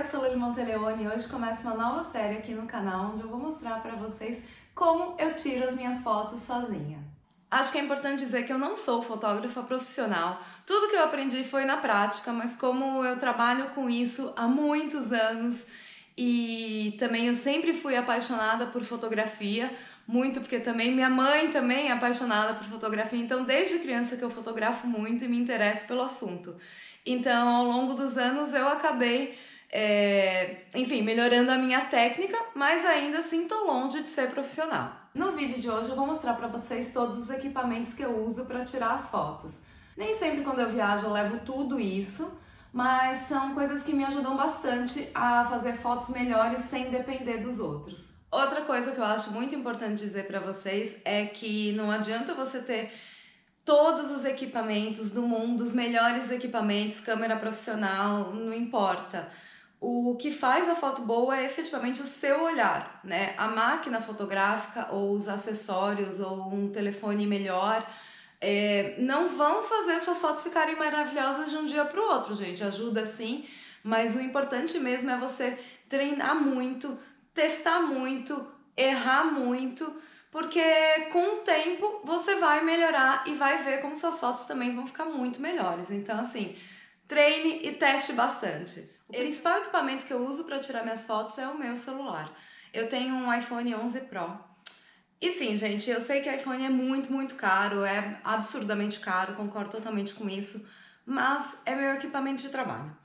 eu sou Lili Monteleone e hoje começa uma nova série aqui no canal onde eu vou mostrar pra vocês como eu tiro as minhas fotos sozinha. Acho que é importante dizer que eu não sou fotógrafa profissional. Tudo que eu aprendi foi na prática, mas como eu trabalho com isso há muitos anos e também eu sempre fui apaixonada por fotografia, muito porque também minha mãe também é apaixonada por fotografia, então desde criança que eu fotografo muito e me interesso pelo assunto. Então, ao longo dos anos eu acabei, enfim, melhorando a minha técnica, mas ainda assim tô longe de ser profissional. No vídeo de hoje eu vou mostrar pra vocês todos os equipamentos que eu uso para tirar as fotos. Nem sempre quando eu viajo eu levo tudo isso, mas são coisas que me ajudam bastante a fazer fotos melhores sem depender dos outros. Outra coisa que eu acho muito importante dizer pra vocês é que não adianta você ter todos os equipamentos do mundo, os melhores equipamentos, câmera profissional, não importa. O que faz a foto boa é efetivamente o seu olhar, né? A máquina fotográfica ou os acessórios ou um telefone melhor não vão fazer suas fotos ficarem maravilhosas de um dia para o outro, gente. Ajuda sim, mas o importante mesmo é você treinar muito, testar muito, errar muito, porque com o tempo você vai melhorar e vai ver como suas fotos também vão ficar muito melhores. Então, assim, treine e teste bastante. O principal equipamento que eu uso para tirar minhas fotos é o meu celular. Eu tenho um iPhone 11 Pro. E sim, gente, eu sei que iPhone é muito caro, é absurdamente caro, concordo totalmente com isso, mas é meu equipamento de trabalho.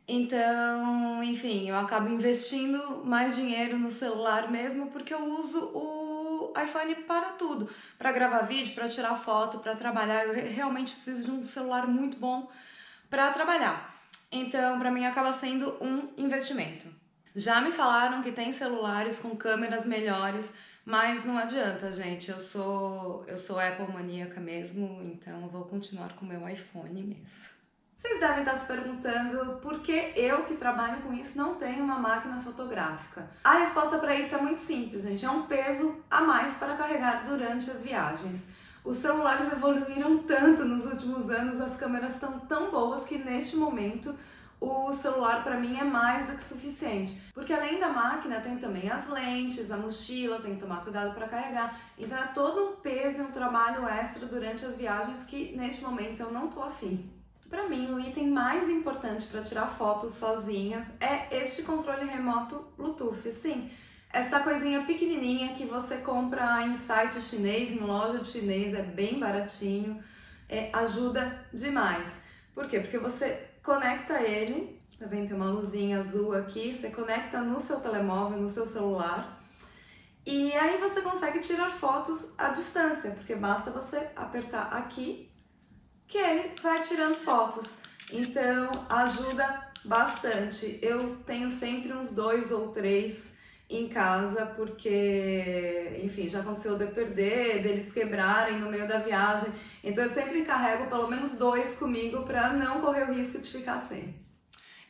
Então, enfim, eu acabo investindo mais dinheiro no celular mesmo porque eu uso o iPhone para tudo, para gravar vídeo, para tirar foto, para trabalhar. Eu realmente preciso de um celular muito bom para trabalhar. Então, para mim acaba sendo um investimento. Já me falaram que tem celulares com câmeras melhores, mas não adianta, gente. Eu sou Apple maníaca mesmo, então eu vou continuar com o meu iPhone mesmo. Vocês devem estar se perguntando por que eu, que trabalho com isso, não tenho uma máquina fotográfica. A resposta para isso é muito simples, gente. É um peso a mais para carregar durante as viagens. Os celulares evoluíram tanto nos últimos anos, as câmeras estão tão boas que neste momento o celular para mim é mais do que suficiente. Porque além da máquina tem também as lentes, a mochila, tem que tomar cuidado para carregar. Então é todo um peso e um trabalho extra durante as viagens que neste momento eu não tô afim. Para mim, o item mais importante para tirar fotos sozinhas é este controle remoto Bluetooth. Sim, essa coisinha pequenininha que você compra em site chinês, em loja de chinês, é bem baratinho, ajuda demais. Por quê? Porque você conecta ele, tá vendo? Tem uma luzinha azul aqui, você conecta no seu telemóvel, no seu celular, e aí você consegue tirar fotos à distância, porque basta você apertar aqui que ele vai tirando fotos. Então ajuda bastante. Eu tenho sempre uns 2 ou 3 em casa, porque, enfim, já aconteceu de eu perder, deles quebrarem no meio da viagem. Então eu sempre carrego pelo menos 2 comigo para não correr o risco de ficar sem.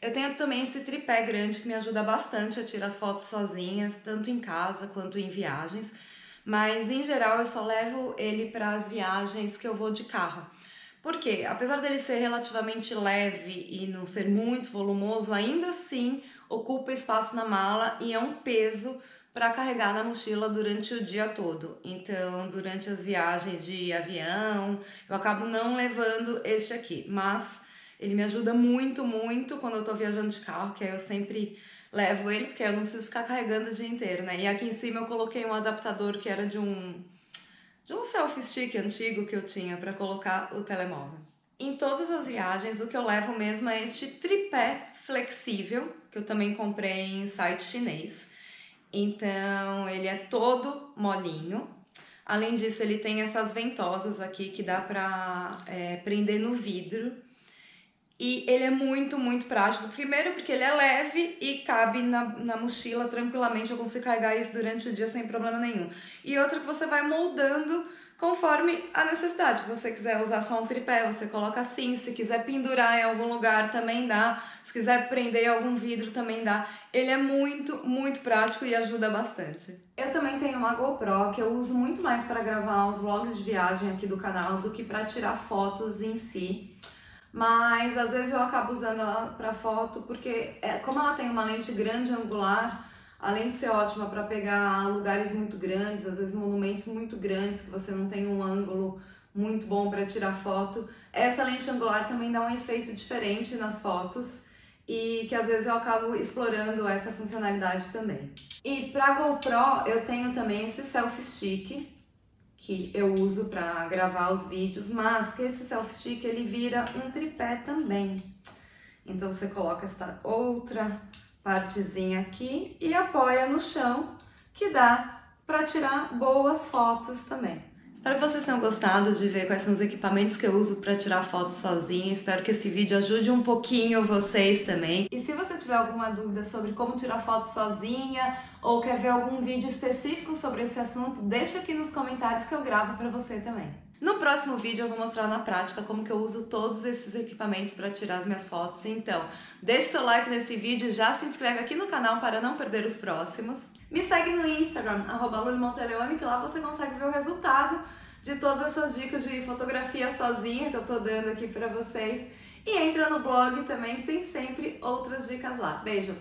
Eu tenho também esse tripé grande que me ajuda bastante a tirar as fotos sozinhas, tanto em casa quanto em viagens. Mas em geral eu só levo ele para as viagens que eu vou de carro. Por quê? Apesar dele ser relativamente leve e não ser muito volumoso, ainda assim ocupa espaço na mala e é um peso para carregar na mochila durante o dia todo. Então, durante as viagens de avião, eu acabo não levando este aqui, mas ele me ajuda muito quando eu tô viajando de carro, que aí eu sempre levo ele, porque eu não preciso ficar carregando o dia inteiro, né? E aqui em cima eu coloquei um adaptador que era de um selfie stick antigo que eu tinha para colocar o telemóvel. Em todas as viagens, o que eu levo mesmo é este tripé flexível, que eu também comprei em site chinês. Então, ele é todo molinho. Além disso, ele tem essas ventosas aqui que dá para prender no vidro. E ele é muito prático. Primeiro porque ele é leve e cabe na mochila tranquilamente. Eu consigo carregar isso durante o dia sem problema nenhum. E outra que você vai moldando conforme a necessidade. Se você quiser usar só um tripé, você coloca assim. Se quiser pendurar em algum lugar, também dá. Se quiser prender em algum vidro, também dá. Ele é muito prático e ajuda bastante. Eu também tenho uma GoPro que eu uso muito mais para gravar os vlogs de viagem aqui do canal do que para tirar fotos em si. mas às vezes eu acabo usando ela para foto porque como ela tem uma lente grande angular, além de ser ótima para pegar lugares muito grandes, às vezes monumentos muito grandes que você não tem um ângulo muito bom para tirar foto, essa lente angular também dá um efeito diferente nas fotos e que às vezes eu acabo explorando essa funcionalidade também. E para GoPro eu tenho também esse selfie stick que eu uso para gravar os vídeos, mas que esse selfie stick ele vira um tripé também. Então você coloca esta outra partezinha aqui e apoia no chão, que dá para tirar boas fotos também. Espero que vocês tenham gostado de ver quais são os equipamentos que eu uso para tirar fotos sozinha. Espero que esse vídeo ajude um pouquinho vocês também. E se você tiver alguma dúvida sobre como tirar foto sozinha ou quer ver algum vídeo específico sobre esse assunto, deixa aqui nos comentários que eu gravo para você também. No próximo vídeo eu vou mostrar na prática como que eu uso todos esses equipamentos para tirar as minhas fotos. Então, deixe seu like nesse vídeo e já se inscreve aqui no canal para não perder os próximos. Me segue no Instagram, @lulimonteleone, que lá você consegue ver o resultado de todas essas dicas de fotografia sozinha que eu tô dando aqui para vocês. E entra no blog também, que tem sempre outras dicas lá. Beijo!